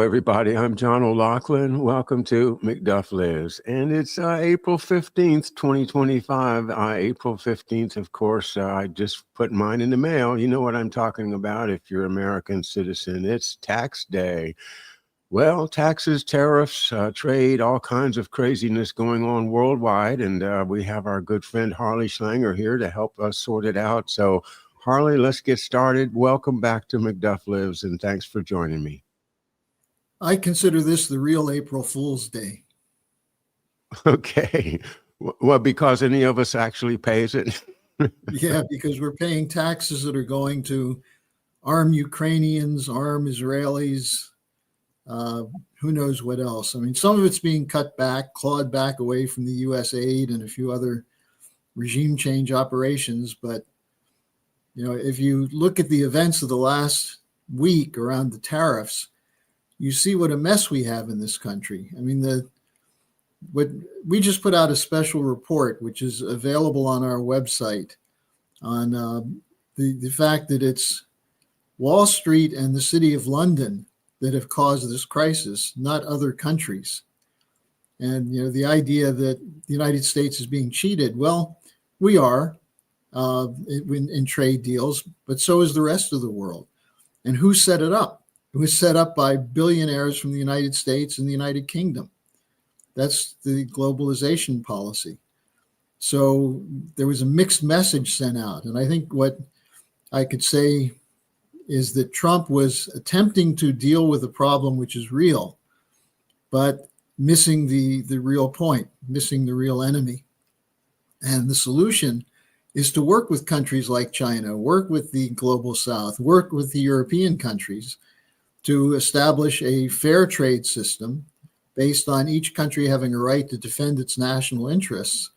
everybody. I'm John O'Loughlin. Welcome to McDuff Lives. And it's April 15th, 2025. April 15th, of course, I just put mine in the mail. You know what I'm talking about if you're an American citizen. It's tax day. Well, taxes, tariffs, trade, all kinds of craziness going on worldwide. And we have our good friend Harley Schlanger here to help us sort it out. So, Harley, let's get started. Welcome back to McDuff Lives, and thanks for joining me. I consider this the real April Fool's Day. Okay. Well, because any of us actually pays it. Yeah, because we're paying taxes that are going to arm Ukrainians, arm Israelis, who knows what else. I mean, some of it's being cut back, clawed back away from the U.S. aid and a few other regime change operations. But, if you look at the events of the last week around the tariffs, you see what a mess we have in this country. I mean, what we just put out a special report, which is available on our website, on the fact that it's Wall Street and the City of London that have caused this crisis, not other countries. And the idea that the United States is being cheated. Well, we are in trade deals, but so is the rest of the world. And who set it up? It was set up by billionaires from the United States and the United Kingdom. That's the globalization policy. So there was a mixed message sent out. And I think what I could say is that Trump was attempting to deal with a problem which is real, but missing the real point, missing the real enemy. And the solution is to work with countries like China, work with the global South, work with the European countries, to establish a fair trade system based on each country having a right to defend its national interests,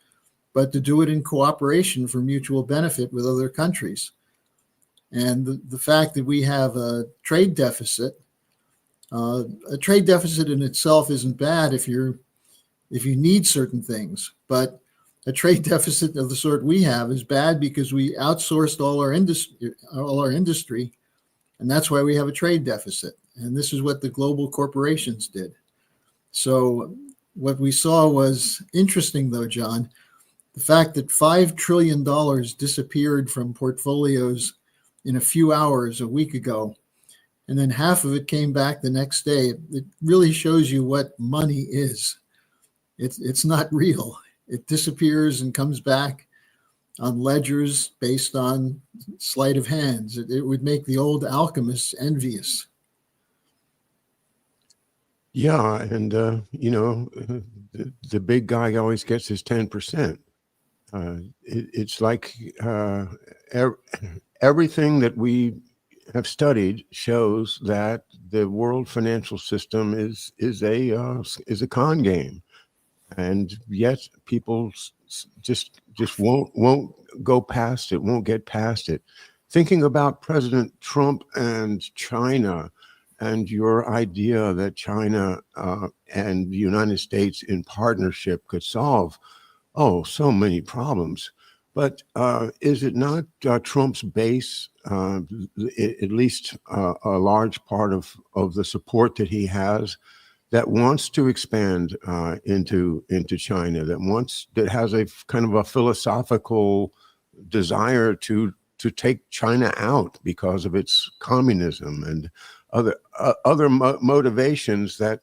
but to do it in cooperation for mutual benefit with other countries. And the fact that we have a trade deficit in itself isn't bad if you need certain things, but a trade deficit of the sort we have is bad because we outsourced all our industry. And that's why we have a trade deficit. And this is what the global corporations did. So what we saw was interesting, though, John, the fact that $5 trillion disappeared from portfolios in a few hours a week ago, and then half of it came back the next day. It really shows you what money is. It's not real. It disappears and comes back on ledgers based on sleight of hands. It would make the old alchemists envious. Yeah, and the big guy always gets his 10%. It's like everything that we have studied shows that the world financial system is a con game, and yet people just won't go past it, won't get past it. Thinking about President Trump and China, and your idea that China and the United States in partnership could solve, so many problems. But is it not Trump's base, at least a large part of the support that he has, that wants to expand into China, that has a kind of a philosophical desire to take China out because of its communism and other motivations that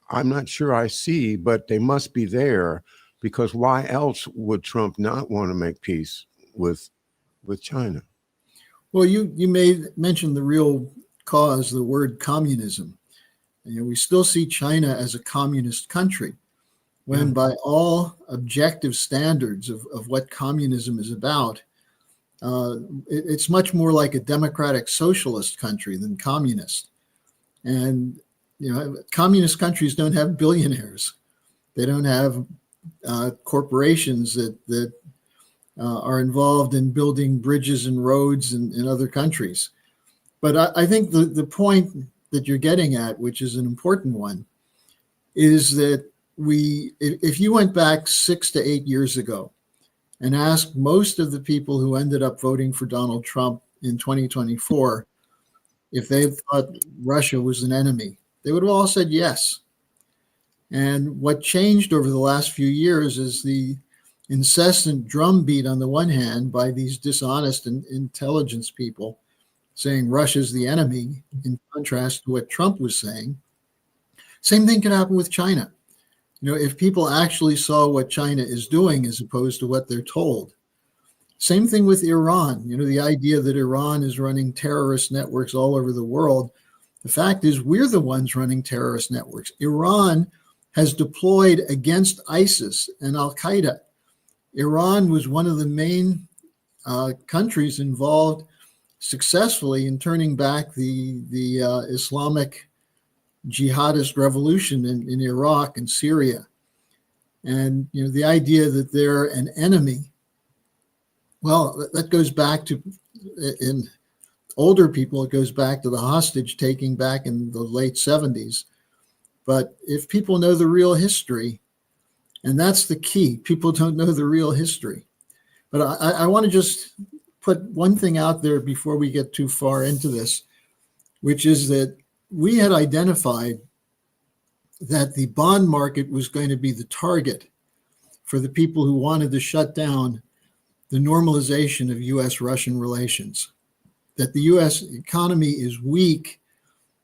I'm not sure I see, but they must be there, because why else would Trump not want to make peace with China? Well, you mention the real cause, the word communism. We still see China as a communist country, when by all objective standards of what communism is about, it's much more like a democratic socialist country than communist. And, communist countries don't have billionaires. They don't have corporations that are involved in building bridges and roads in other countries. But I think the point that you're getting at, which is an important one, is that if you went back 6 to 8 years ago and asked most of the people who ended up voting for Donald Trump in 2024 if they thought Russia was an enemy, They would have all said yes. And what changed over the last few years is the incessant drumbeat on the one hand by these dishonest intelligence people saying Russia's the enemy, in contrast to what Trump was saying. Same thing can happen with China. If people actually saw what China is doing as opposed to what they're told. Same thing with Iran. The idea that Iran is running terrorist networks all over the world. The fact is, we're the ones running terrorist networks. Iran has deployed against ISIS and Al-Qaeda. Iran was one of the main countries involved successfully in turning back the Islamic jihadist revolution in Iraq and Syria. And the idea that they're an enemy, well, that goes back to, in older people, it goes back to the hostage taking back in the late 70s. But if people know the real history, and that's the key, people don't know the real history. But I want to just put one thing out there before we get too far into this, which is that we had identified that the bond market was going to be the target for the people who wanted to shut down the normalization of U.S.-Russian relations, that the U.S. economy is weak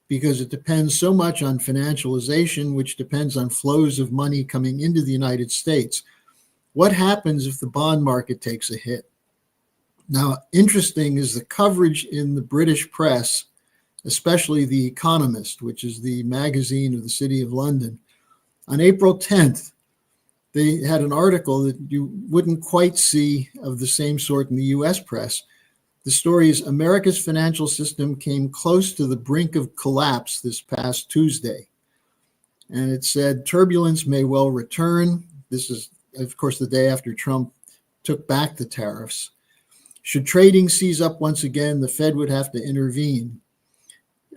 because it depends so much on financialization, which depends on flows of money coming into the United States. What happens if the bond market takes a hit? Now, interesting is the coverage in the British press, especially The Economist, which is the magazine of the City of London. On April 10th, they had an article that you wouldn't quite see of the same sort in the US press. The story is America's financial system came close to the brink of collapse this past Tuesday. And it said turbulence may well return. This is, of course, the day after Trump took back the tariffs. Should trading seize up once again, the Fed would have to intervene,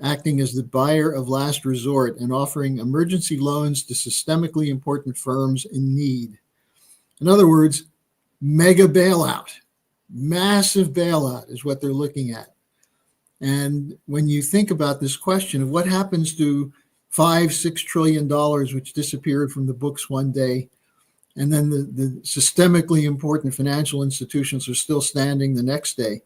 acting as the buyer of last resort and offering emergency loans to systemically important firms in need. In other words, mega bailout, massive bailout is what they're looking at. And when you think about this question of what happens to $5-6 trillion, which disappeared from the books one day, and then the systemically important financial institutions are still standing the next day,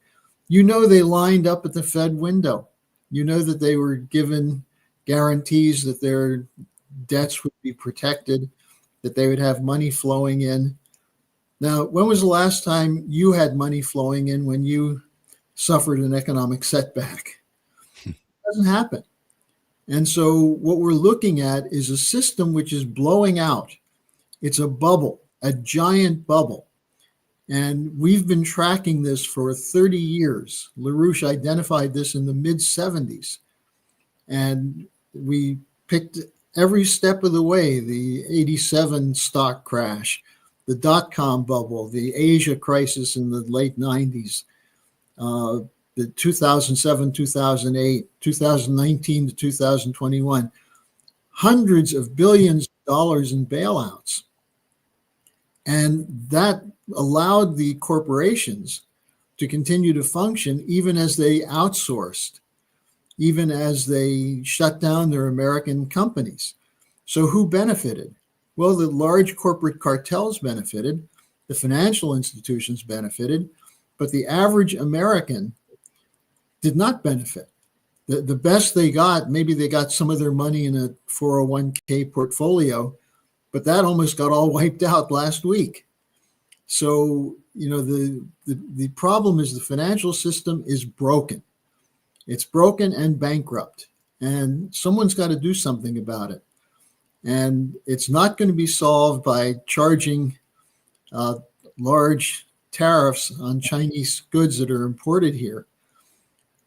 they lined up at the Fed window. That they were given guarantees that their debts would be protected, that they would have money flowing in. Now, when was the last time you had money flowing in when you suffered an economic setback? It doesn't happen. And so what we're looking at is a system which is blowing out. It's a bubble, a giant bubble. And we've been tracking this for 30 years. LaRouche identified this in the mid-70s. And we picked every step of the way, the 87 stock crash, the dot-com bubble, the Asia crisis in the late 90s, the 2007, 2008, 2019 to 2021, hundreds of billions of dollars in bailouts. And that allowed the corporations to continue to function even as they outsourced, even as they shut down their American companies. So who benefited? Well, the large corporate cartels benefited, the financial institutions benefited, but the average American did not benefit. The best they got, maybe they got some of their money in a 401k portfolio, but that almost got all wiped out last week. So, the problem is the financial system is broken. It's broken and bankrupt, and someone's got to do something about it. And it's not going to be solved by charging large tariffs on Chinese goods that are imported here.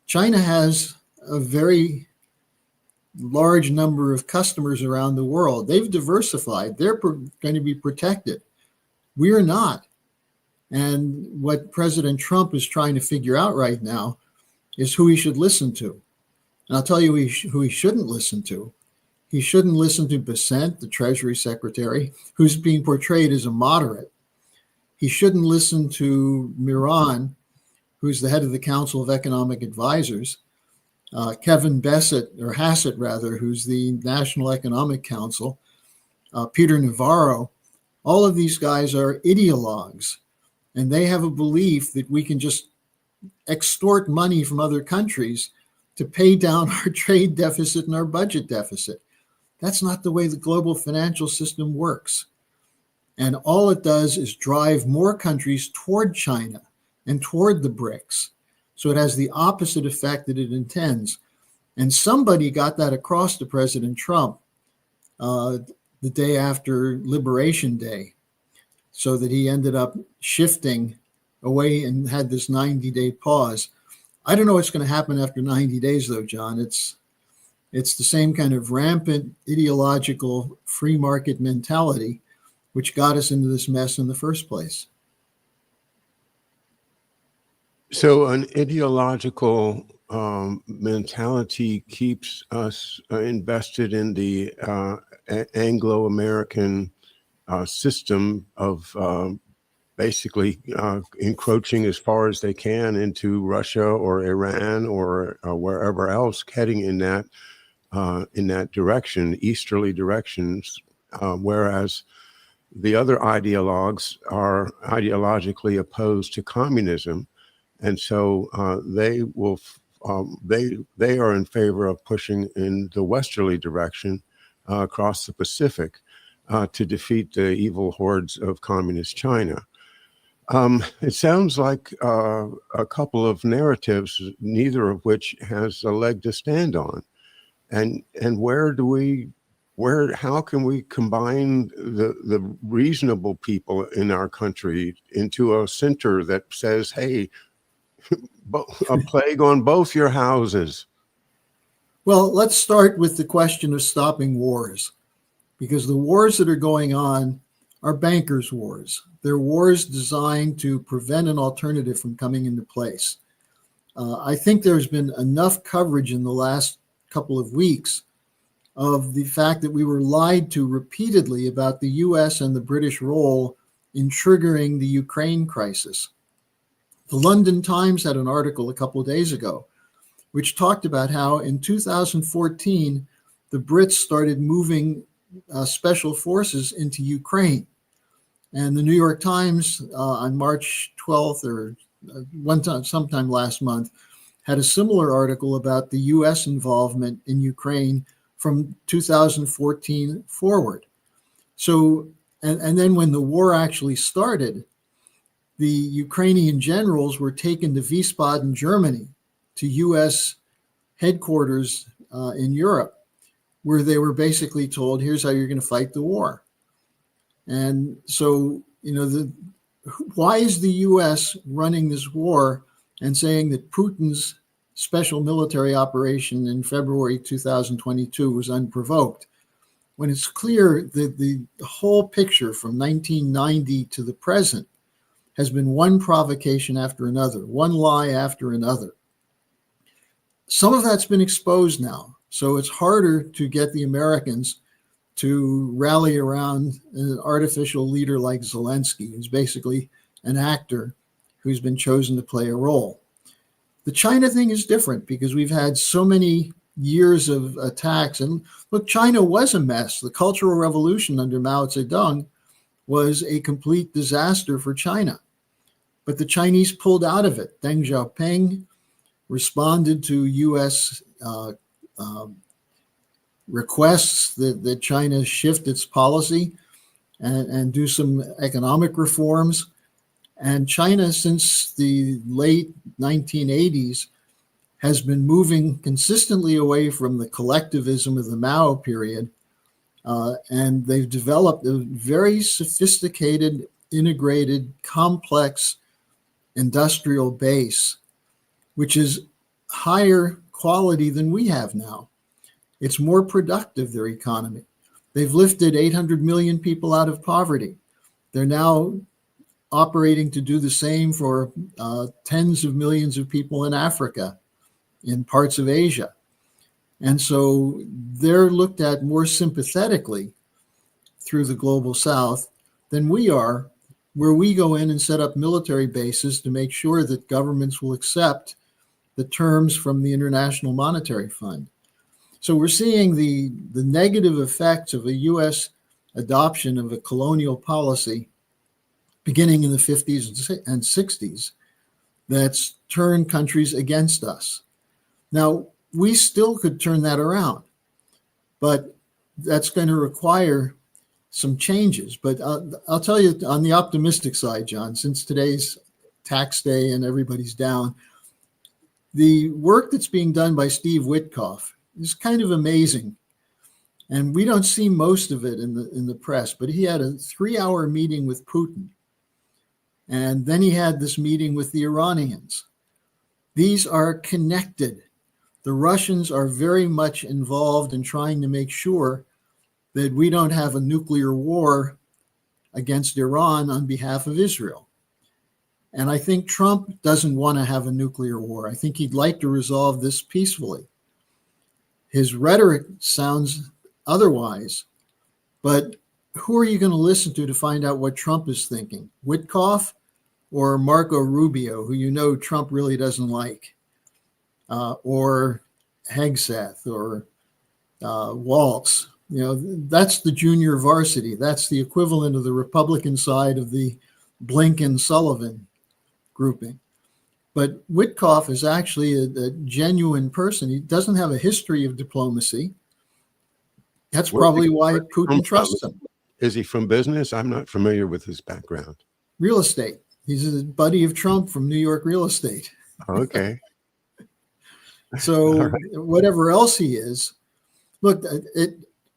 China has a very large number of customers around the world. They've diversified. They're going to be protected. We're not. And what President Trump is trying to figure out right now is who he should listen to. And I'll tell you who he shouldn't listen to. He shouldn't listen to Bessent, the Treasury Secretary, who's being portrayed as a moderate. He shouldn't listen to Miran, who's the head of the Council of Economic Advisors. Kevin Hassett rather, who's the National Economic Council, Peter Navarro, all of these guys are ideologues, and they have a belief that we can just extort money from other countries to pay down our trade deficit and our budget deficit. That's not the way the global financial system works. And all it does is drive more countries toward China and toward the BRICS. So it has the opposite effect that it intends. And somebody got that across to President Trump the day after Liberation Day, so that he ended up shifting away and had this 90-day pause. I don't know what's going to happen after 90 days, though, John. It's the same kind of rampant ideological free market mentality which got us into this mess in the first place. So an ideological mentality keeps us invested in the Anglo-American system of basically encroaching as far as they can into Russia or Iran or wherever else, heading in that direction, easterly directions, whereas the other ideologues are ideologically opposed to communism, and so they are in favor of pushing in the westerly direction across the Pacific to defeat the evil hordes of communist China. It sounds like a couple of narratives, neither of which has a leg to stand on. And how can we combine the reasonable people in our country into a center that says, hey, a plague on both your houses? Well, let's start with the question of stopping wars, because the wars that are going on are bankers' wars. They're wars designed to prevent an alternative from coming into place. I think there's been enough coverage in the last couple of weeks of the fact that we were lied to repeatedly about the US and the British role in triggering the Ukraine crisis. The London Times had an article a couple of days ago which talked about how in 2014 the Brits started moving special forces into Ukraine. And the New York Times on March 12th or sometime last month had a similar article about the US involvement in Ukraine from 2014 forward. So, and then when the war actually started, the Ukrainian generals were taken to Wiesbaden, Germany, to US headquarters in Europe, where they were basically told, here's how you're going to fight the war. And so, why is the US running this war and saying that Putin's special military operation in February 2022 was unprovoked, when it's clear that the whole picture from 1990 to the present has been one provocation after another, one lie after another? Some of that's been exposed now, so it's harder to get the Americans to rally around an artificial leader like Zelensky, who's basically an actor who's been chosen to play a role. The China thing is different because we've had so many years of attacks. And look, China was a mess. The Cultural Revolution under Mao Zedong was a complete disaster for China. But the Chinese pulled out of it. Deng Xiaoping responded to U.S. Requests that China shift its policy and do some economic reforms. And China, since the late 1980s, has been moving consistently away from the collectivism of the Mao period. And they've developed a very sophisticated, integrated, complex industrial base, which is higher quality than we have now. It's more productive, their economy. They've lifted 800 million people out of poverty. They're now operating to do the same for tens of millions of people in Africa, in parts of Asia. And so they're looked at more sympathetically through the global South than we are, where we go in and set up military bases to make sure that governments will accept the terms from the International Monetary Fund. So we're seeing the negative effects of a U.S. adoption of a colonial policy beginning in the 50s and 60s that's turned countries against us. Now, we still could turn that around, but that's going to require some changes. But I'll tell you on the optimistic side, John, since today's tax day and everybody's down, the work that's being done by Steve Witkoff is kind of amazing. And we don't see most of it in the press, but he had a 3-hour meeting with Putin. And then he had this meeting with the Iranians. These are connected. The Russians are very much involved in trying to make sure that we don't have a nuclear war against Iran on behalf of Israel. And I think Trump doesn't want to have a nuclear war. I think he'd like to resolve this peacefully. His rhetoric sounds otherwise, but who are you going to listen to find out what Trump is thinking? Witkoff or Marco Rubio, who you know Trump really doesn't like, or Hegseth or Waltz? You know, that's the junior varsity. That's the equivalent of the Republican side of the Blinken-Sullivan grouping. But Witkoff is actually a genuine person. He doesn't have a history of diplomacy. That's probably why Putin trusts him. Is he from business? I'm not familiar with his background. Real estate. He's a buddy of Trump from New York real estate. Okay. So All right. whatever else he is, look,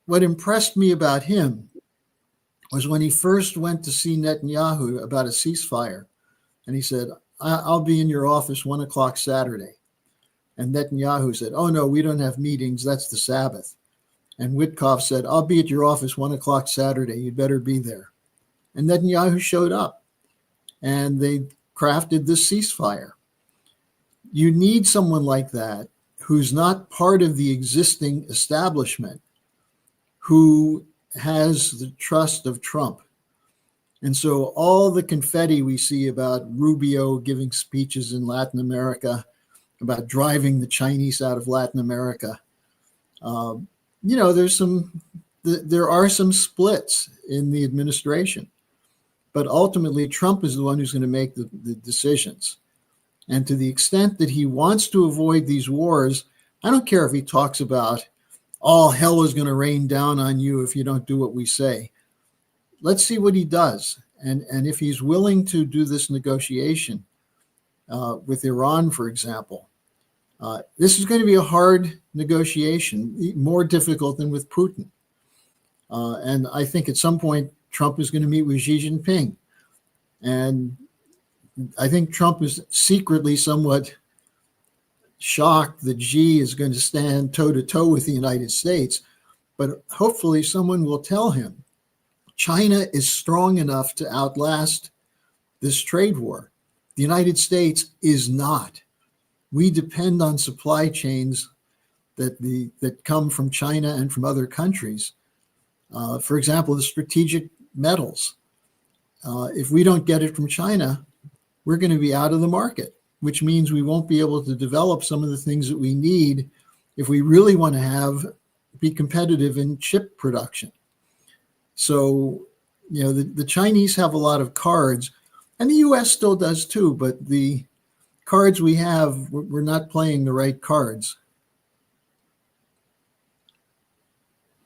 what impressed me about him was when he first went to see Netanyahu about a ceasefire. And he said, I'll be in your office 1 o'clock Saturday. And Netanyahu said, oh, no, we don't have meetings. That's the Sabbath. And Witkoff said, I'll be at your office 1 o'clock Saturday. You better be there. And Netanyahu showed up. And they crafted this ceasefire. You need someone like that who's not part of the existing establishment, who has the trust of Trump. And so all the confetti we see about Rubio giving speeches in Latin America, about driving the Chinese out of Latin America, you know, there are some splits in the administration. But ultimately, Trump is the one who's going to make the decisions. And to the extent that he wants to avoid these wars, I don't care if he talks about all hell is going to rain down on you if you don't do what we say. Let's see what he does. And if he's willing to do this negotiation with Iran, for example, this is going to be a hard negotiation, more difficult than with Putin. And I think at some point, Trump is going to meet with Xi Jinping. And I think Trump is secretly somewhat shocked that Xi is going to stand toe-to-toe with the United States. But hopefully someone will tell him China is strong enough to outlast this trade war. The United States is not. We depend on supply chains that come from China and from other countries. For example, the strategic metals. If we don't get it from China, we're going to be out of the market, which means we won't be able to develop some of the things that we need if we really want to be competitive in chip production. So, you know, the Chinese have a lot of cards, and the U.S. still does too, but the cards we have, we're not playing the right cards.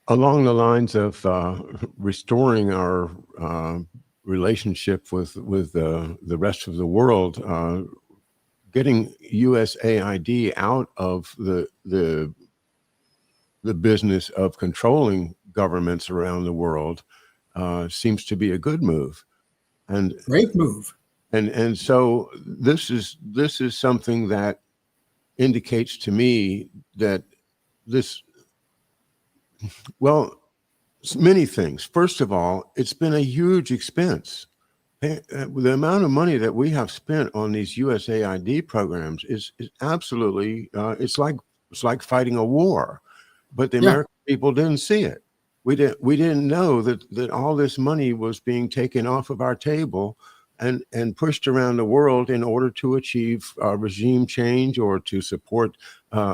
Along the lines of restoring our relationship with the rest of the world, getting USAID out of the business of controlling governments around the world seems to be a good move, and great move. And so this is something that indicates to me that this. Well, many things. First of all, it's been a huge expense. The amount of money that we have spent on these USAID programs is absolutely, it's like fighting a war. But the American people didn't see it. We didn't know that all this money was being taken off of our table and pushed around the world in order to achieve regime change or to support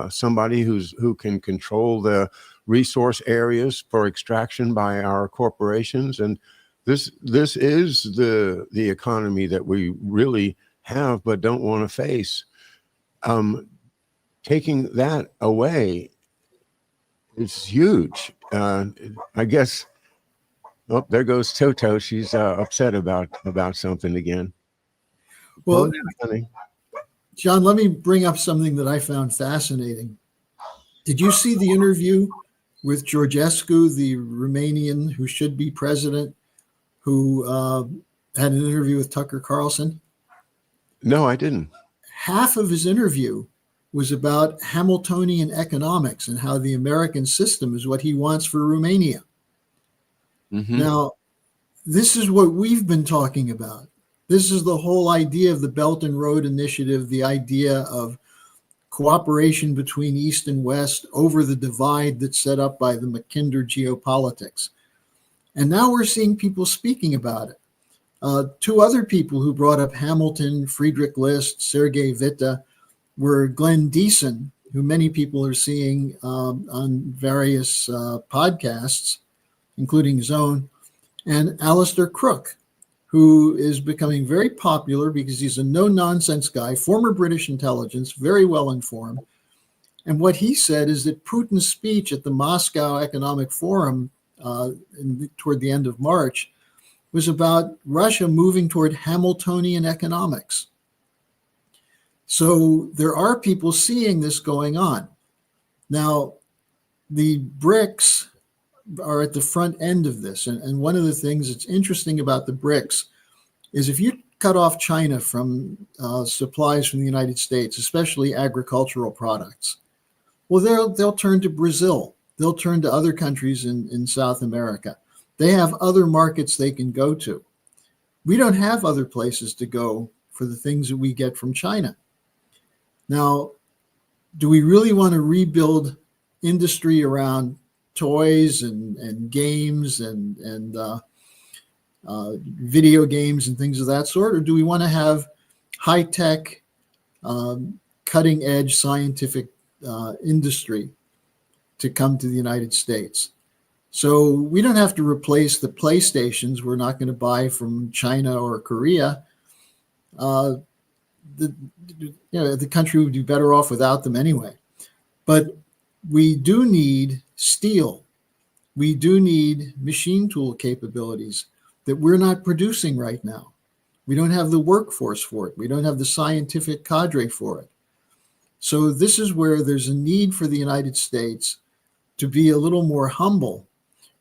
somebody who can control the resource areas for extraction by our corporations. And this is the economy that we really have but don't want to face. Taking that away is huge. I guess. Oh, there goes Toto. She's upset about something again. Well, Oh, honey. John, let me bring up something that I found fascinating. Did you see the interview with Georgescu, the Romanian who should be president, who had an interview with Tucker Carlson? No, I didn't. Half of his interview was about Hamiltonian economics and how the American system is what he wants for Romania. Mm-hmm. Now, this is what we've been talking about. This is the whole idea of the Belt and Road Initiative, the idea of cooperation between East and West over the divide that's set up by the Mackinder geopolitics. And now we're seeing people speaking about it. Two other people who brought up Hamilton, Friedrich List, Sergei Witte, were Glenn Deason, who many people are seeing on various podcasts, including his own, and Alistair Crook, who is becoming very popular because he's a no-nonsense guy, former British intelligence, very well informed. And what he said is that Putin's speech at the Moscow Economic Forum toward the end of March was about Russia moving toward Hamiltonian economics. So there are people seeing this going on. Now, the BRICS are at the front end of this. And one of the things that's interesting about the BRICS is if you cut off China from supplies from the United States, especially agricultural products, well, they'll turn to Brazil. They'll turn to other countries in South America. They have other markets they can go to. We don't have other places to go for the things that we get from China. Now, do we really want to rebuild industry around toys and games and video games and things of that sort? Or do we want to have high-tech, cutting-edge scientific industry to come to the United States? So we don't have to replace the PlayStations we're not going to buy from China or Korea. The country would be better off without them anyway. But we do need steel. We do need machine tool capabilities that we're not producing right now. We don't have the workforce for it. We don't have the scientific cadre for it. So this is where there's a need for the United States to be a little more humble.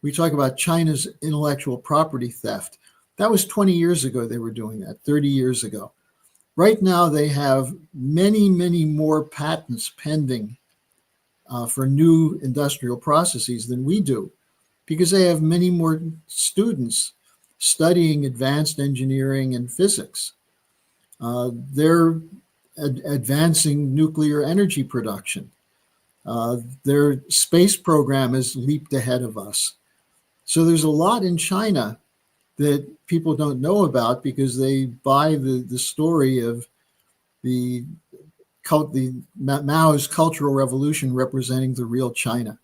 We talk about China's intellectual property theft. That was 20 years ago they were doing that, 30 years ago. Right now they have many, many more patents pending for new industrial processes than we do, because they have many more students studying advanced engineering and physics. They're advancing nuclear energy production. Their space program has leaped ahead of us. So there's a lot in China that people don't know about because they buy the story of the Mao's Cultural Revolution representing the real China.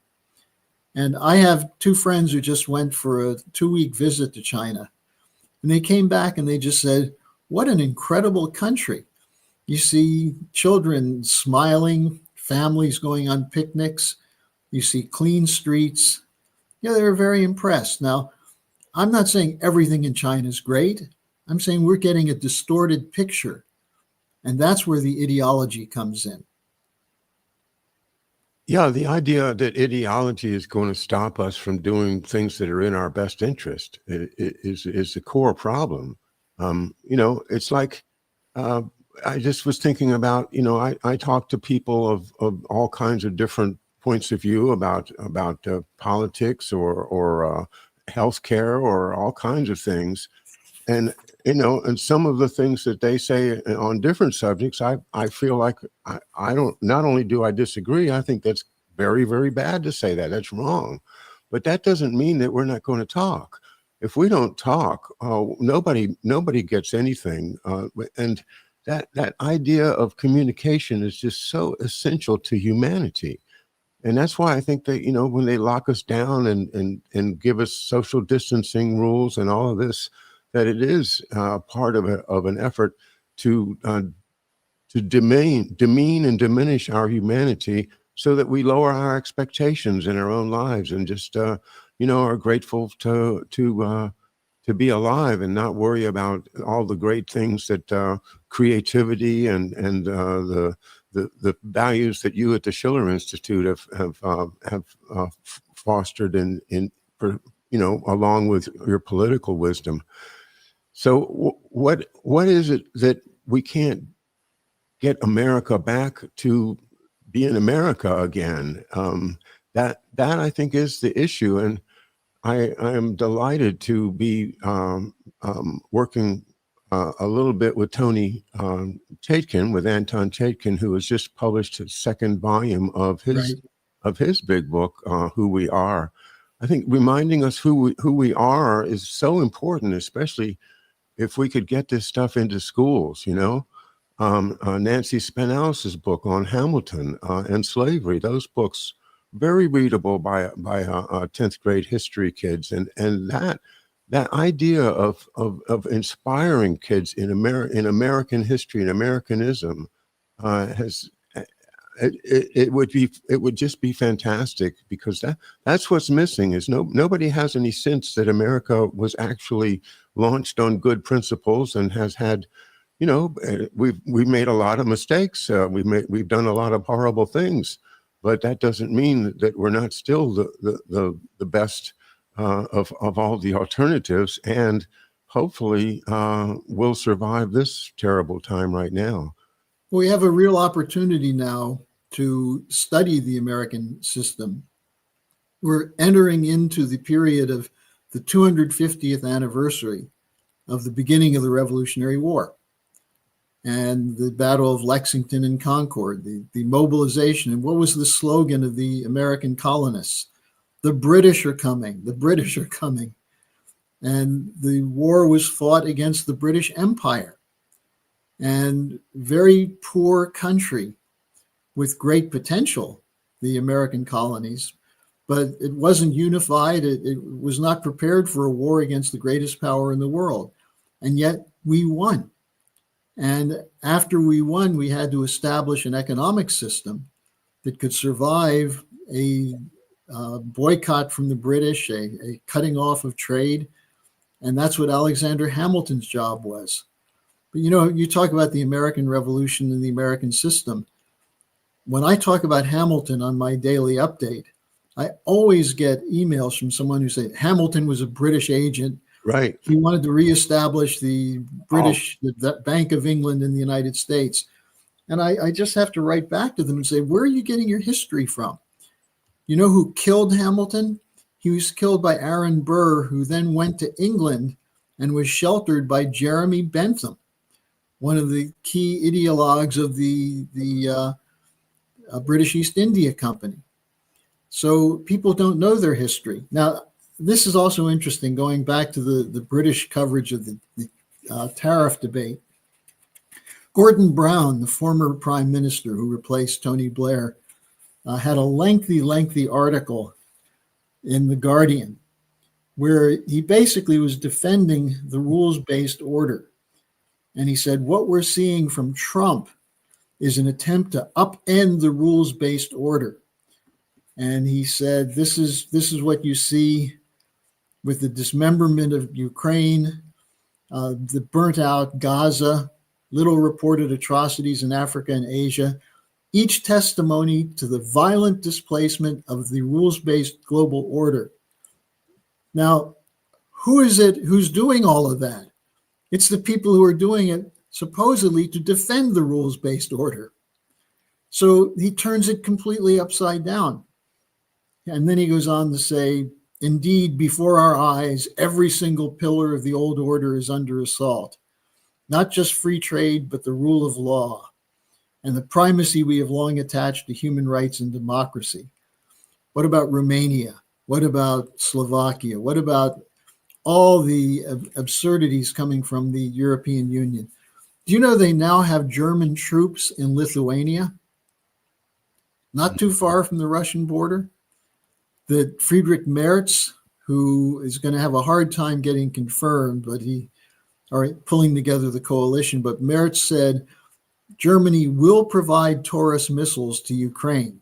And I have two friends who just went for a 2-week visit to China. And they came back and they just said, what an incredible country. You see children smiling, families going on picnics. You see clean streets. Yeah, they were very impressed. Now, I'm not saying everything in China is great. I'm saying we're getting a distorted picture. And that's where the ideology comes in. Yeah, the idea that ideology is going to stop us from doing things that are in our best interest is the core problem. It's like I just was thinking about, I talk to people of all kinds of different points of view about politics or healthcare or all kinds of things. And, and some of the things that they say on different subjects, I feel like I don't, not only do I disagree, I think that's very, very bad to say that. That's wrong. But that doesn't mean that we're not going to talk. if we don't talk, nobody gets anything. And that idea of communication is just so essential to humanity. And that's why I think that, when they lock us down and give us social distancing rules and all of this, that it is part of an effort to demean and diminish our humanity, so that we lower our expectations in our own lives and just are grateful to be alive and not worry about all the great things that creativity and the values that you at the Schiller Institute have fostered along with your political wisdom. So what is it that we can't get America back to being America again? That I think is the issue, and I am delighted to be working a little bit with Tony Chaikin, with Anton Chaikin, who has just published his second volume of his big book, Who We Are. I think reminding us who we are is so important, especially if we could get this stuff into schools. Nancy Spanhaus's book on Hamilton and slavery; those books very readable by 10th grade history kids, and that idea of inspiring kids in American history and Americanism it would just be fantastic, because that's what's missing. Is nobody has any sense that America was actually launched on good principles and has had, we've made a lot of mistakes. We've done a lot of horrible things, but that doesn't mean that we're not still the best of all the alternatives, and hopefully we'll survive this terrible time right now. We have a real opportunity now to study the American system. We're entering into the period of the 250th anniversary of the beginning of the Revolutionary War and the Battle of Lexington and Concord, the mobilization. And what was the slogan of the American colonists? The British are coming. The British are coming. And the war was fought against the British Empire. And very poor country with great potential, the American colonies, but it wasn't unified. It was not prepared for a war against the greatest power in the world. And yet we won. And after we won, we had to establish an economic system that could survive a boycott from the British, a cutting off of trade. And that's what Alexander Hamilton's job was. But you talk about the American Revolution and the American system. When I talk about Hamilton on my daily update, I always get emails from someone who say Hamilton was a British agent. Right. He wanted to reestablish the British, the Bank of England in the United States. And I just have to write back to them and say, where are you getting your history from? You know who killed Hamilton? He was killed by Aaron Burr, who then went to England and was sheltered by Jeremy Bentham, one of the key ideologues of the British East India Company. So people don't know their history. Now, this is also interesting, going back to the British coverage of the tariff debate. Gordon Brown, the former prime minister who replaced Tony Blair, had a lengthy article in The Guardian where he basically was defending the rules-based order. And he said, what we're seeing from Trump is an attempt to upend the rules-based order. And he said, this is what you see with the dismemberment of Ukraine, the burnt out Gaza, little reported atrocities in Africa and Asia, each testimony to the violent displacement of the rules-based global order. Now, who is it who's doing all of that? It's the people who are doing it supposedly to defend the rules-based order. So he turns it completely upside down. And then he goes on to say, indeed, before our eyes, every single pillar of the old order is under assault. Not just free trade, but the rule of law and the primacy we have long attached to human rights and democracy. What about Romania? What about Slovakia? What about all the absurdities coming from the European Union. Do you know they now have German troops in Lithuania? Not too far from the Russian border. That Friedrich Merz, who is going to have a hard time getting confirmed, but pulling together the coalition. But Merz said Germany will provide Taurus missiles to Ukraine.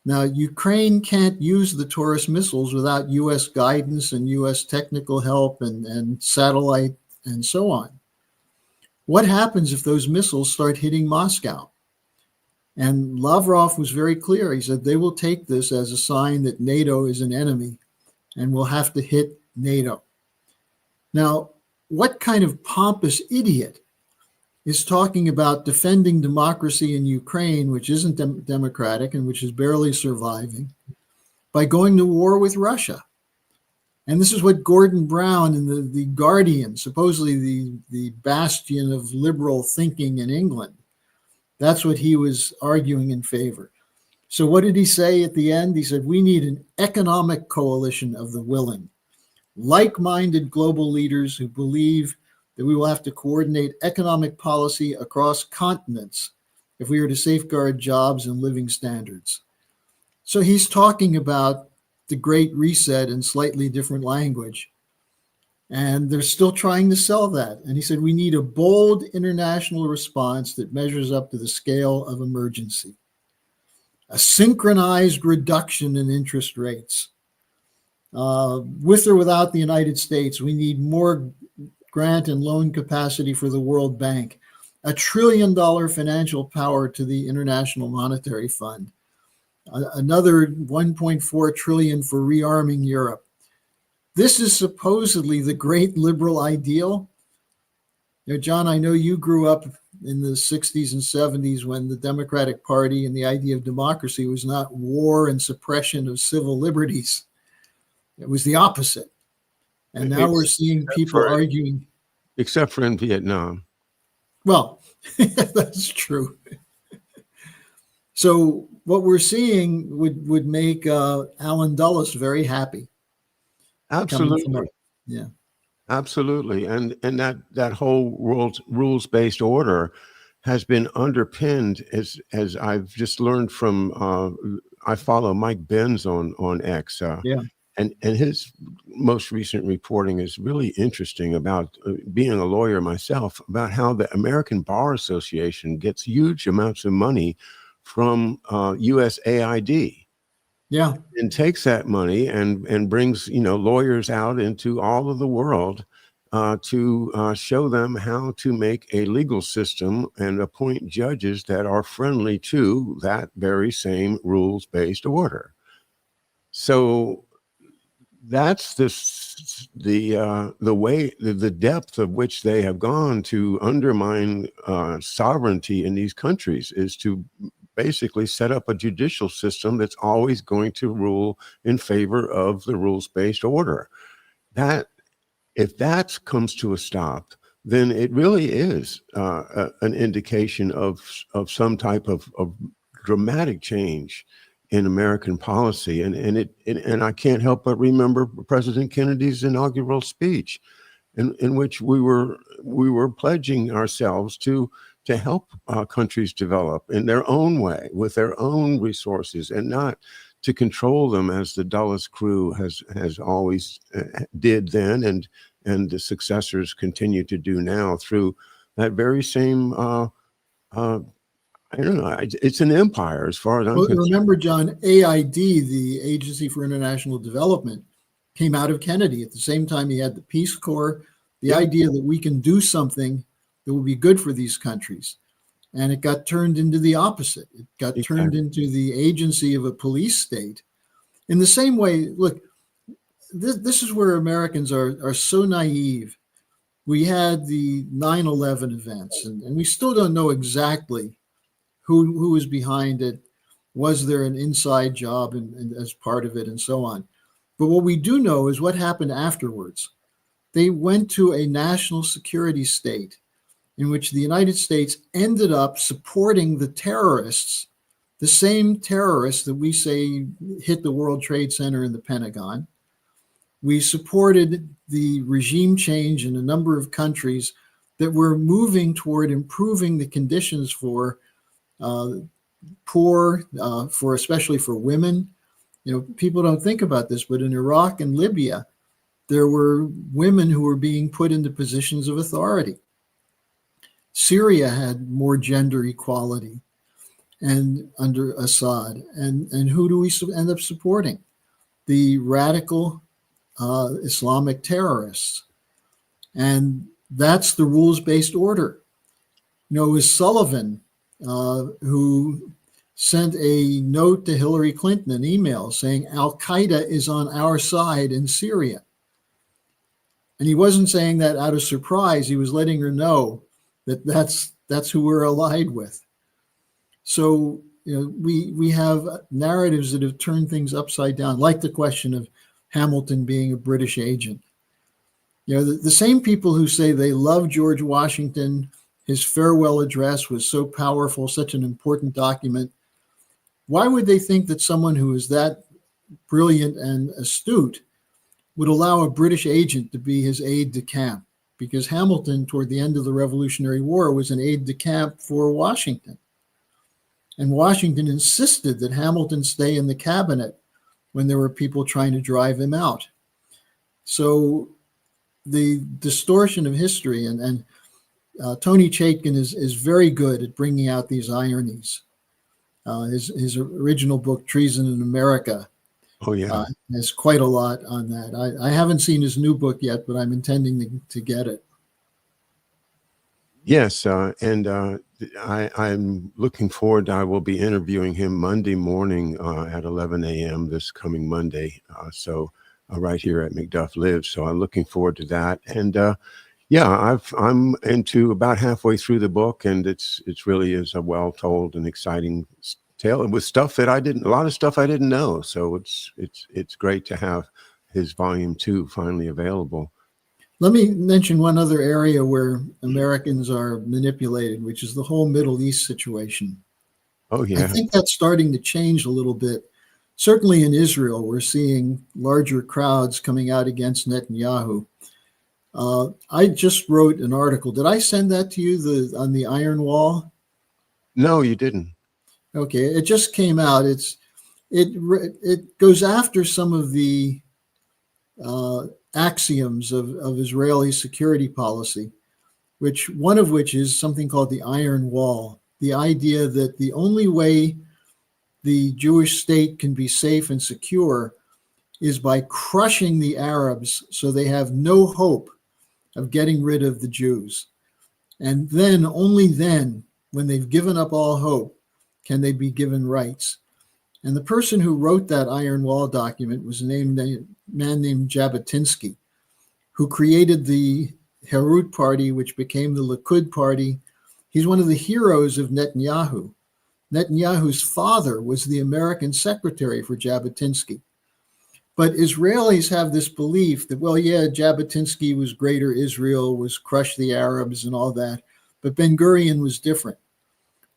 Now, Ukraine can't use the Taurus missiles without U.S. guidance and U.S. technical help and satellite and so on. What happens if those missiles start hitting Moscow? And Lavrov was very clear. He said they will take this as a sign that NATO is an enemy and will have to hit NATO. Now, what kind of pompous idiot is talking about defending democracy in Ukraine, which isn't democratic and which is barely surviving, by going to war with Russia? And this is what Gordon Brown in the Guardian, supposedly the bastion of liberal thinking in England, that's what he was arguing in favor. So what did he say at the end? He said, we need an economic coalition of the willing, like-minded global leaders who believe that we will have to coordinate economic policy across continents if we are to safeguard jobs and living standards. So he's talking about the Great Reset in slightly different language. And they're still trying to sell that. And he said, we need a bold international response that measures up to the scale of emergency. A synchronized reduction in interest rates. With or without the United States, we need more grant and loan capacity for the World Bank. $1 trillion financial power to the International Monetary Fund. Another 1.4 trillion for rearming Europe. This is supposedly the great liberal ideal. You know, John, I know you grew up in the 60s and 70s when the Democratic Party and the idea of democracy was not war and suppression of civil liberties. It was the opposite. And now we're seeing people arguing. Except for in Vietnam. Well, that's true. So what we're seeing would make Alan Dulles very happy. Absolutely. Yeah. Absolutely. And that whole rules-based order has been underpinned as I've just learned from I follow Mike Benz on X. Yeah. And his most recent reporting is really interesting about being a lawyer myself, about how the American Bar Association gets huge amounts of money from USAID. Yeah. And takes that money and brings, lawyers out into all of the world to show them how to make a legal system and appoint judges that are friendly to that very same rules-based order. So that's the way, the depth of which they have gone to undermine sovereignty in these countries, is to basically set up a judicial system that's always going to rule in favor of the rules-based order. That, if that comes to a stop, then it really is an indication of some type of dramatic change in American policy. And I can't help but remember President Kennedy's inaugural speech, in which we were pledging ourselves to help countries develop in their own way, with their own resources, and not to control them as the Dulles crew has always did then, and the successors continue to do now through that very same, I don't know, it's an empire as far as I'm concerned. Remember, John, AID, the Agency for International Development, came out of Kennedy. At the same time, he had the Peace Corps, the idea that we can do something that will be good for these countries. And it got turned into the opposite. It got turned into the agency of a police state. In the same way, look, this is where Americans are so naive. We had the 9/11 events, and we still don't know exactly who was behind it. Was there an inside job and as part of it, and so on? But what we do know is what happened afterwards. They went to a national security state in which the United States ended up supporting the terrorists, the same terrorists that we say hit the World Trade Center and the Pentagon. We supported the regime change in a number of countries that were moving toward improving the conditions for poor, for especially for women. You know, people don't think about this, but in Iraq and Libya, there were women who were being put into positions of authority. Syria had more gender equality and under Assad. And who do we end up supporting? The radical Islamic terrorists. And that's the rules-based order. You know, it was Sullivan who sent a note to Hillary Clinton, an email saying Al-Qaeda is on our side in Syria. And he wasn't saying that out of surprise. He was letting her know that that's who we're allied with. So, you know, we have narratives that have turned things upside down, like the question of Hamilton being a British agent. You know, the same people who say they love George Washington, his farewell address was so powerful, such an important document. Why would they think that someone who is that brilliant and astute would allow a British agent to be his aide de camp? Because Hamilton, toward the end of the Revolutionary War, was an aide de camp for Washington. And Washington insisted that Hamilton stay in the cabinet when there were people trying to drive him out. So the distortion of history, and Tony Chaikin is very good at bringing out these ironies. His original book, Treason in America, has quite a lot on that. I haven't seen his new book yet, but I'm intending to get it. Yes, and I'm looking forward. I will be interviewing him Monday morning at 11 a.m. this coming Monday. So right here at McDuff Lives. So I'm looking forward to that. And I'm into about halfway through the book, and it's really is a well told and exciting tale, and with stuff that a lot of stuff I didn't know. So it's great to have his volume 2 finally available. Let me mention one other area where Americans are manipulated, which is the whole Middle East situation. Oh, yeah. I think that's starting to change a little bit. Certainly in Israel, we're seeing larger crowds coming out against Netanyahu. I just wrote an article. Did I send that to you on the Iron Wall? No, you didn't. Okay, it just came out. It goes after some of the axioms of Israeli security policy, one of which is something called the Iron Wall. The idea that the only way the Jewish state can be safe and secure is by crushing the Arabs so they have no hope of getting rid of the Jews. And then, only then, when they've given up all hope, can they be given rights. And the person who wrote that Iron Wall document was a man named Jabotinsky, who created the Herut Party, which became the Likud Party. He's one of the heroes of Netanyahu. Netanyahu's father was the American secretary for Jabotinsky. But Israelis have this belief that, well, yeah, Jabotinsky was greater Israel, was crush the Arabs and all that, but Ben-Gurion was different.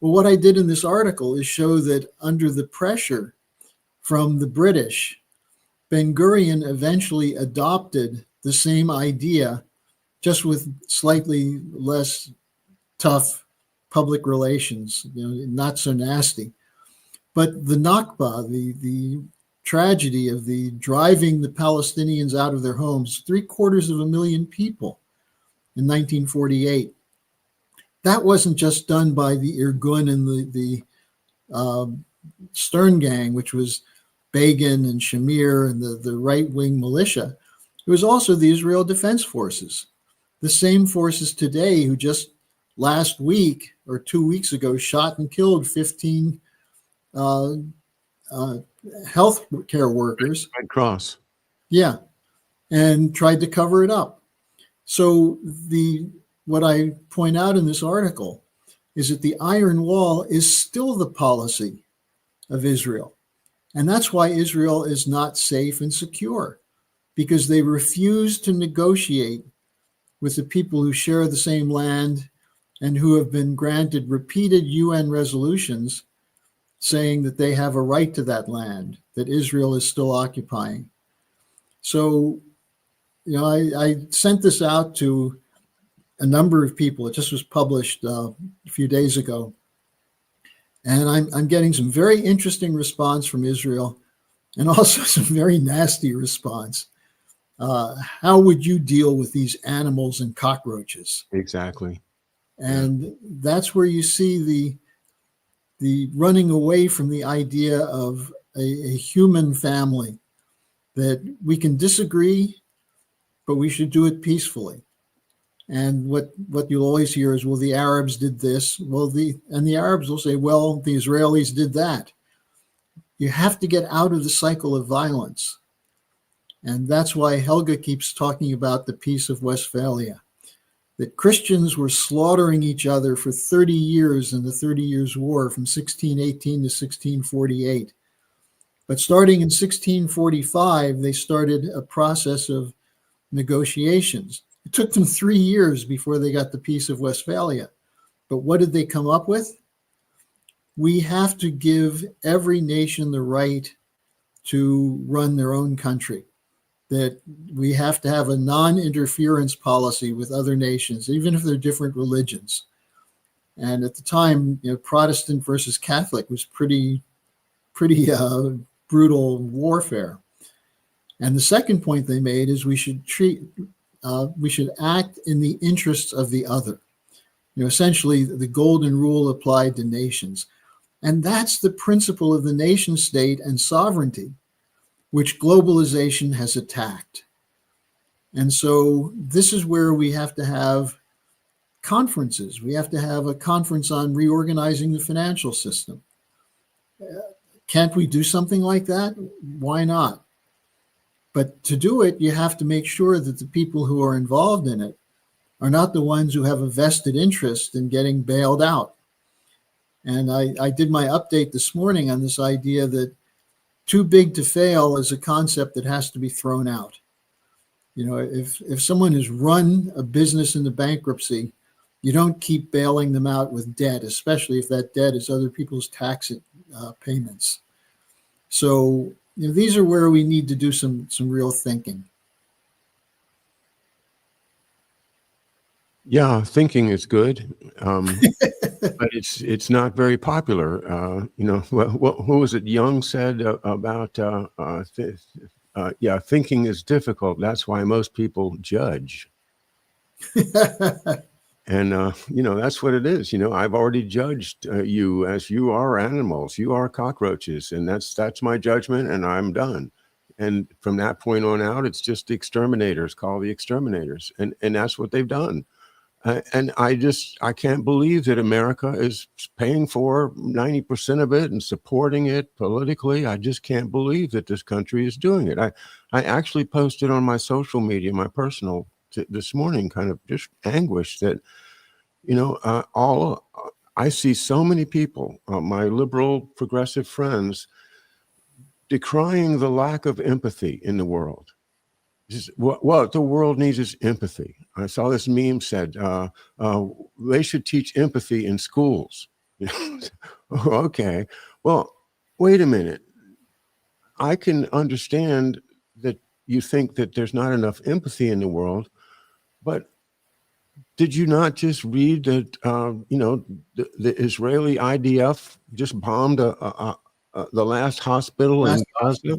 Well, what I did in this article is show that under the pressure from the British, Ben-Gurion eventually adopted the same idea, just with slightly less tough public relations, not so nasty. But the Nakba, the tragedy of the driving the Palestinians out of their homes, 750,000 people in 1948. That wasn't just done by the Irgun and the Stern Gang, which was Begin and Shamir and the right-wing militia. It was also the Israel Defense Forces, the same forces today who just last week or 2 weeks ago shot and killed 15 health care workers. Red Cross. Yeah, and tried to cover it up. So what I point out in this article is that the Iron Wall is still the policy of Israel. And that's why Israel is not safe and secure, because they refuse to negotiate with the people who share the same land and who have been granted repeated UN resolutions saying that they have a right to that land that Israel is still occupying. So I sent this out to a number of people. It just was published a few days ago. And I'm getting some very interesting response from Israel and also some very nasty response. How would you deal with these animals and cockroaches? Exactly. And that's where you see the running away from the idea of a human family, that we can disagree, but we should do it peacefully. And what you'll always hear is, well, the Arabs did this. And the Arabs will say, well, the Israelis did that. You have to get out of the cycle of violence. And that's why Helga keeps talking about the Peace of Westphalia, that Christians were slaughtering each other for 30 years in the 30 Years' War from 1618 to 1648. But starting in 1645, they started a process of negotiations. It took them 3 years before they got the Peace of Westphalia. But what did they come up with? We have to give every nation the right to run their own country, that we have to have a non-interference policy with other nations, even if they're different religions. And at the time, Protestant versus Catholic was pretty brutal warfare. And the second point they made is we should act in the interests of the other. Essentially, the golden rule applied to nations. And that's the principle of the nation state and sovereignty, which globalization has attacked. And so this is where we have to have conferences. We have to have a conference on reorganizing the financial system. Can't we do something like that? Why not? But to do it, you have to make sure that the people who are involved in it are not the ones who have a vested interest in getting bailed out. And I did my update this morning on this idea that too big to fail is a concept that has to be thrown out. If someone has run a business into bankruptcy, you don't keep bailing them out with debt, especially if that debt is other people's tax payments. So these are where we need to do some real thinking. Yeah, thinking is good, but it's not very popular. Who was it? Young said about thinking is difficult. That's why most people judge. And that's what it is. I've already judged you as you are animals, you are cockroaches, and that's my judgment, and I'm done. And from that point on out, it's just the exterminators. Call the exterminators, and that's what they've done. And I can't believe that America is paying for 90% of it and supporting it politically. I just can't believe that this country is doing it. I actually posted on my social media, my personal, this morning, kind of just anguish that, I see so many people, my liberal progressive friends, decrying the lack of empathy in the world. What the world needs is empathy. I saw this meme said, they should teach empathy in schools. Okay, well, wait a minute. I can understand that you think that there's not enough empathy in the world, but did you not just read that, the Israeli IDF just bombed the last hospital in Gaza,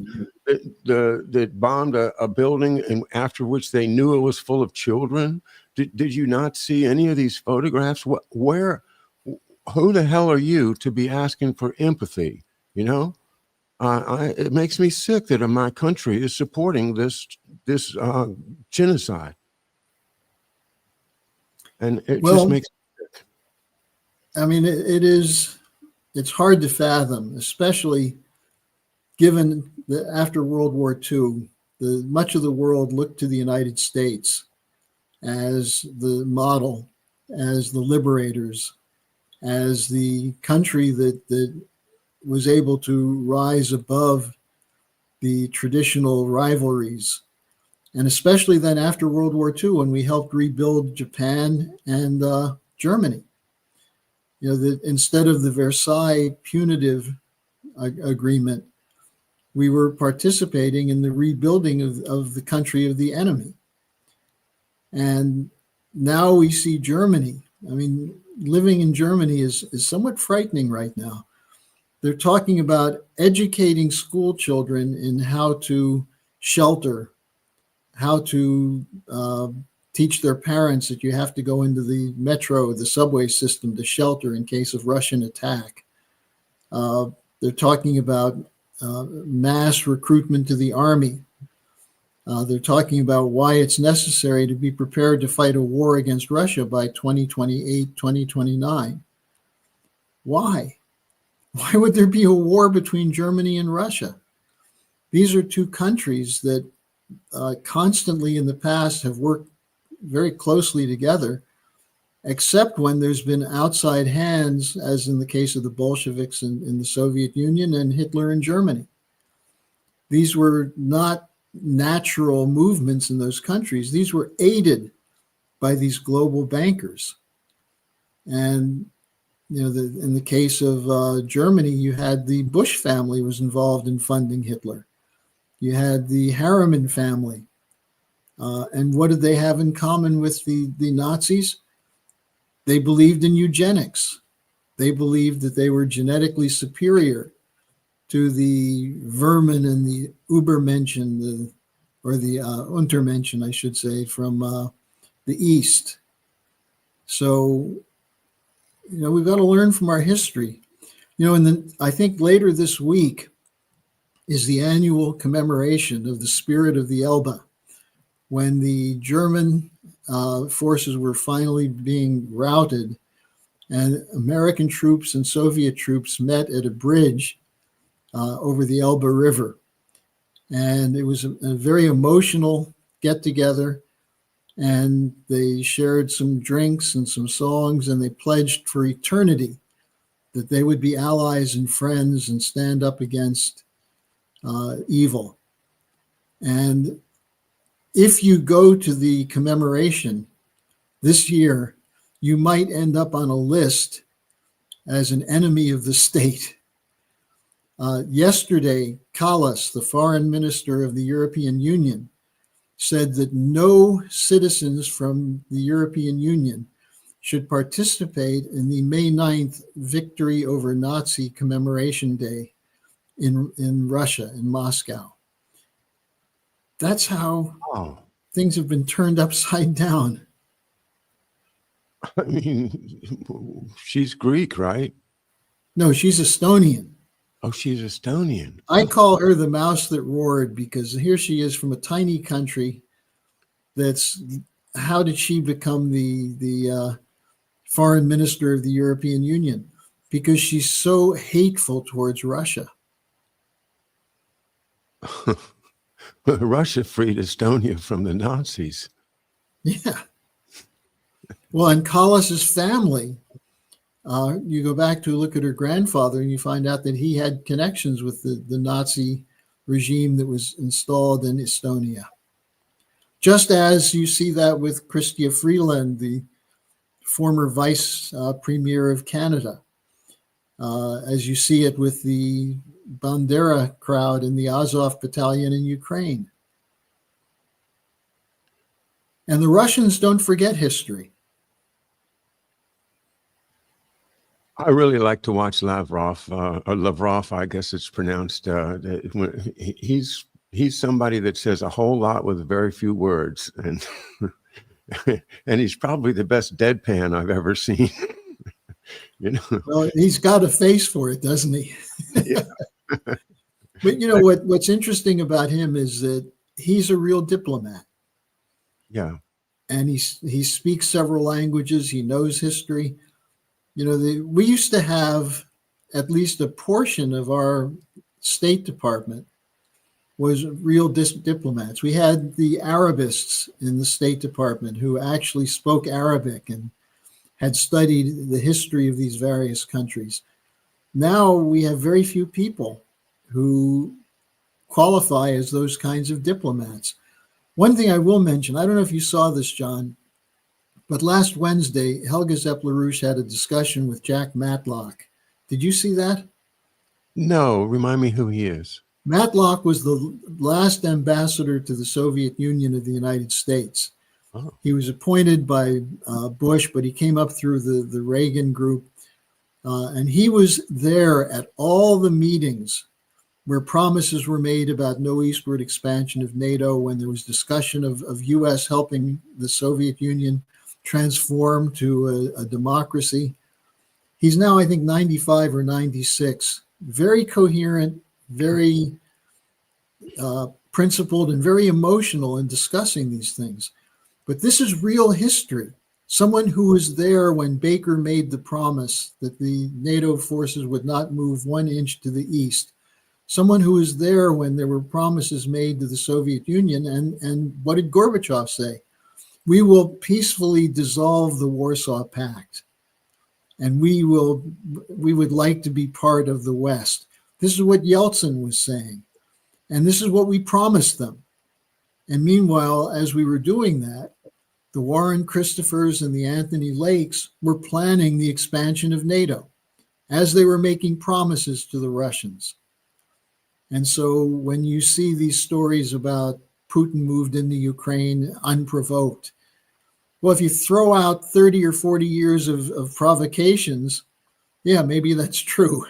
that bombed a building, and after which they knew it was full of children? Did you not see any of these photographs? Who the hell are you to be asking for empathy? It makes me sick that my country is supporting this genocide, and it just makes me sick. I mean, it's hard to fathom, especially given that after World War II, much of the world looked to the United States as the model, as the liberators, as the country that was able to rise above the traditional rivalries. And especially then after World War II, when we helped rebuild Japan and Germany. That instead of the Versailles punitive agreement, we were participating in the rebuilding of the country of the enemy. And now we see Germany. I mean, living in Germany is somewhat frightening right now. They're talking about educating school children in how to shelter, how to teach their parents that you have to go into the metro, the subway system to shelter in case of Russian attack. They're talking about mass recruitment to the army. They're talking about why it's necessary to be prepared to fight a war against Russia by 2028, 2029. Why? Why would there be a war between Germany and Russia? These are two countries that constantly in the past have worked very closely together, except when there's been outside hands, as in the case of the Bolsheviks in the Soviet Union and Hitler in Germany. These were not natural movements in those countries. These were aided by these global bankers. And in the case of Germany, you had the Bush family was involved in funding Hitler. You had the Harriman family. And what did they have in common with the Nazis? They believed in eugenics. They believed that they were genetically superior to the vermin and the Übermenschen, or the Untermenschen, I should say, from the East. So, we've got to learn from our history. And then I think later this week is the annual commemoration of the Spirit of the Elbe, when the German forces were finally being routed, and American troops and Soviet troops met at a bridge over the Elbe River. And it was a very emotional get-together, and they shared some drinks and some songs, and they pledged for eternity that they would be allies and friends and stand up against evil. And if you go to the commemoration this year, you might end up on a list as an enemy of the state. Yesterday, Kallas, the foreign minister of the European Union, said that no citizens from the European Union should participate in the May 9th Victory over Nazi Commemoration Day in Russia, in Moscow. That's how things have been turned upside down. I mean, she's Greek, right? No, she's Estonian. Oh, she's Estonian. I call her the mouse that roared, because here she is from a tiny country how did she become the foreign minister of the European Union? Because she's so hateful towards Russia. Russia freed Estonia from the Nazis. Yeah. Well, and Kallas's family, you go back to look at her grandfather, and you find out that he had connections with the Nazi regime that was installed in Estonia. Just as you see that with Chrystia Freeland, the former vice premier of Canada, as you see it with the Bandera crowd in the Azov battalion in Ukraine. And the Russians don't forget history. I really like to watch Lavrov, or Lavrov, I guess it's pronounced. He's somebody that says a whole lot with very few words, and and he's probably the best deadpan I've ever seen. Well, he's got a face for it, doesn't he? Yeah. But what's interesting about him is that he's a real diplomat. Yeah. And he speaks several languages. He knows history. We used to have at least a portion of our State Department was real diplomats. We had the Arabists in the State Department who actually spoke Arabic and had studied the history of these various countries. Now we have very few people who qualify as those kinds of diplomats. One thing I will mention, I don't know if you saw this, John, but last Wednesday, Helga Zepp-LaRouche had a discussion with Jack Matlock. Did you see that? No, remind me who he is. Matlock was the last ambassador to the Soviet Union of the United States. Oh, He was appointed by Bush, but he came up through the Reagan group. And he was there at all the meetings where promises were made about no eastward expansion of NATO, when there was discussion of U.S. helping the Soviet Union transform to a democracy. He's now, I think, 95 or 96, very coherent, very principled, and very emotional in discussing these things. But this is real history. Someone who was there when Baker made the promise that the NATO forces would not move 1 inch to the east. Someone who was there when there were promises made to the Soviet Union. And what did Gorbachev say? We will peacefully dissolve the Warsaw Pact, and we would like to be part of the West. This is what Yeltsin was saying. And this is what we promised them. And meanwhile, as we were doing that, the Warren Christophers and the Anthony Lakes were planning the expansion of NATO as they were making promises to the Russians. And so when you see these stories about Putin moved into Ukraine unprovoked, well, if you throw out 30 or 40 years of provocations, yeah, maybe that's true.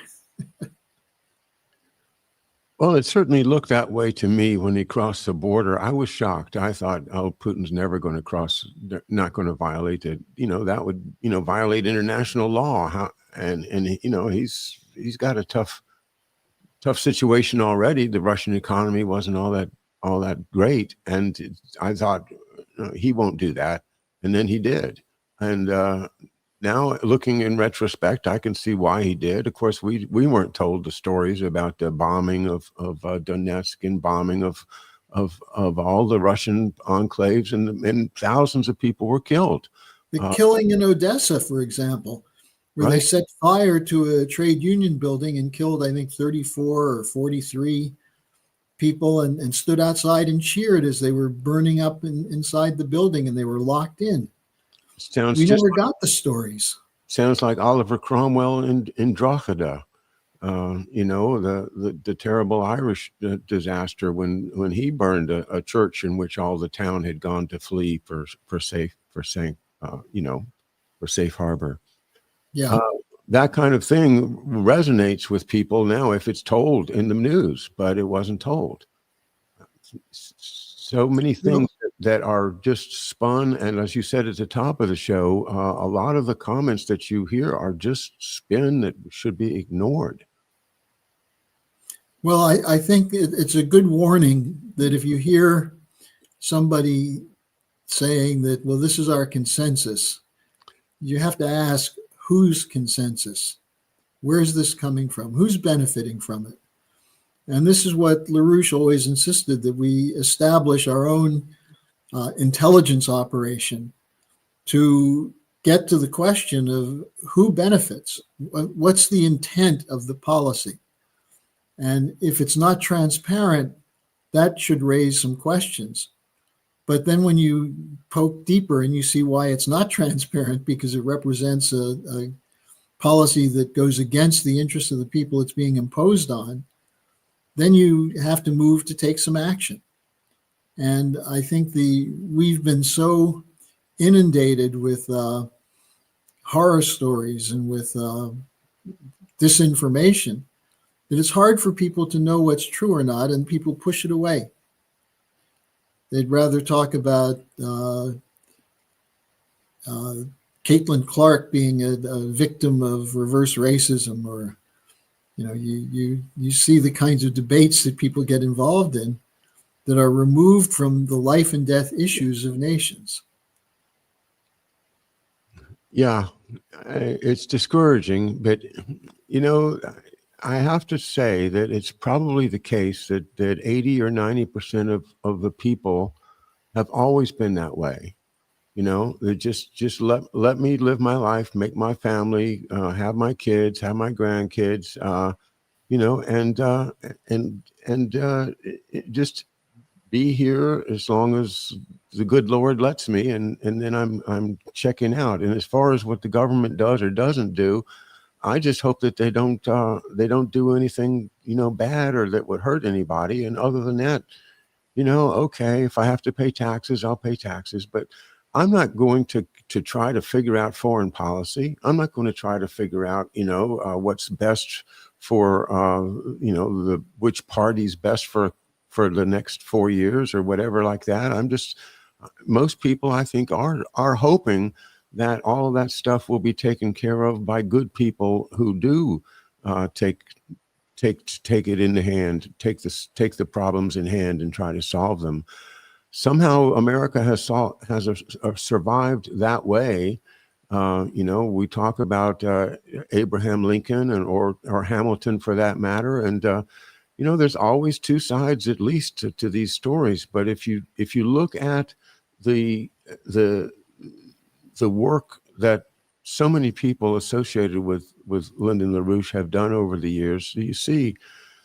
well, it certainly looked that way to me when he crossed the border. I was shocked. I thought, oh, Putin's never going to cross, not going to violate it. That would, violate international law. And he's got a tough situation already. The Russian economy wasn't all that great, and I thought he won't do that, and then he did. And now, looking in retrospect, I can see why he did. Of course, we weren't told the stories about the bombing of Donetsk and bombing of all the Russian enclaves, and thousands of people were killed. The killing in Odessa, for example, where they set fire to a trade union building and killed, I think, 34 or 43 people, and stood outside and cheered as they were burning up inside the building, and they were locked in. We never got the stories. Sounds like Oliver Cromwell in Drogheda, the terrible Irish disaster when he burned a church in which all the town had gone to flee for safe harbor. Yeah. That kind of thing resonates with people now if it's told in the news, but it wasn't told. So many things that are just spun. And as you said at the top of the show, a lot of the comments that you hear are just spin that should be ignored. Well, I think it's a good warning that if you hear somebody saying that, well, this is our consensus, you have to ask, whose consensus? Where's this coming from? Who's benefiting from it? And this is what LaRouche always insisted, that we establish our own intelligence operation to get to the question of who benefits, what's the intent of the policy. And if it's not transparent, that should raise some questions. But then when you poke deeper and you see why it's not transparent, because it represents a policy that goes against the interests of the people it's being imposed on, then you have to move to take some action. And I think we've been so inundated with horror stories and with disinformation that it's hard for people to know what's true or not, and people push it away. They'd rather talk about Caitlin Clark being a victim of reverse racism, or you see the kinds of debates that people get involved in that are removed from the life and death issues of nations. Yeah, it's discouraging, but I have to say that it's probably the case that 80 or 90% of the people have always been that way. They just let me live my life, make my family, have my kids, have my grandkids, just be here as long as the good Lord lets me, and then I'm checking out. And as far as what the government does or doesn't do, I just hope that they don't do anything bad or that would hurt anybody. And other than that, okay, if I have to pay taxes, I'll pay taxes. But I'm not going to try to figure out foreign policy. I'm not going to try to figure out, what's best for, which party's best for the next 4 years or whatever like that. Most people, I think, are hoping that all of that stuff will be taken care of by good people who do take it in the hand, take the problems in hand and try to solve them. Somehow America has survived that way. We talk about Abraham Lincoln or Hamilton for that matter, and there's always two sides at least to these stories. But if you look at the work that so many people associated with Lyndon LaRouche have done over the years, you see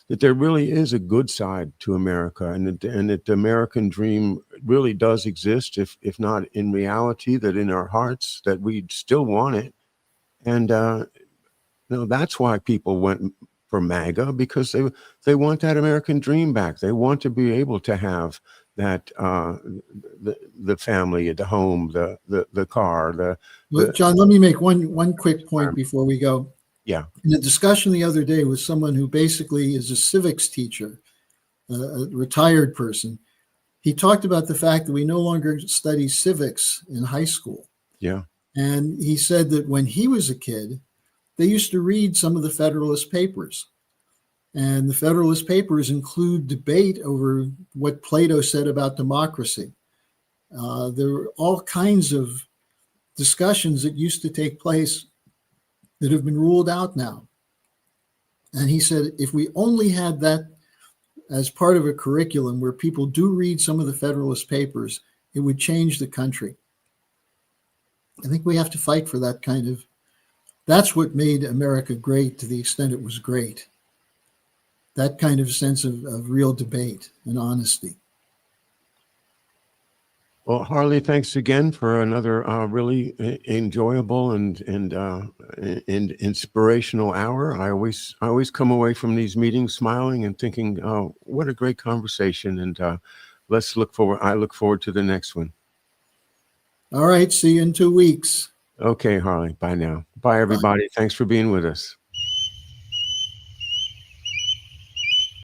that there really is a good side to America, and that the American dream really does exist, if not in reality, that in our hearts, that we still want it. And that's why people went for MAGA, because they want that American dream back. They want to be able to have that the family, the home, the car. John, let me make one quick point before we go. Yeah. In a discussion the other day with someone who basically is a civics teacher, a retired person, he talked about the fact that we no longer study civics in high school. Yeah. And he said that when he was a kid, they used to read some of the Federalist Papers. And the Federalist Papers include debate over what Plato said about democracy. There were all kinds of discussions that used to take place that have been ruled out now. And he said, if we only had that as part of a curriculum where people do read some of the Federalist Papers, it would change the country. I think we have to fight for that that's what made America great to the extent it was great. That kind of sense of real debate and honesty. Well, Harley, thanks again for another really enjoyable and inspirational hour. I always come away from these meetings smiling and thinking, oh, what a great conversation. And I look forward to the next one. All right. See you in 2 weeks. Okay, Harley. Bye now. Bye, everybody. Bye. Thanks for being with us.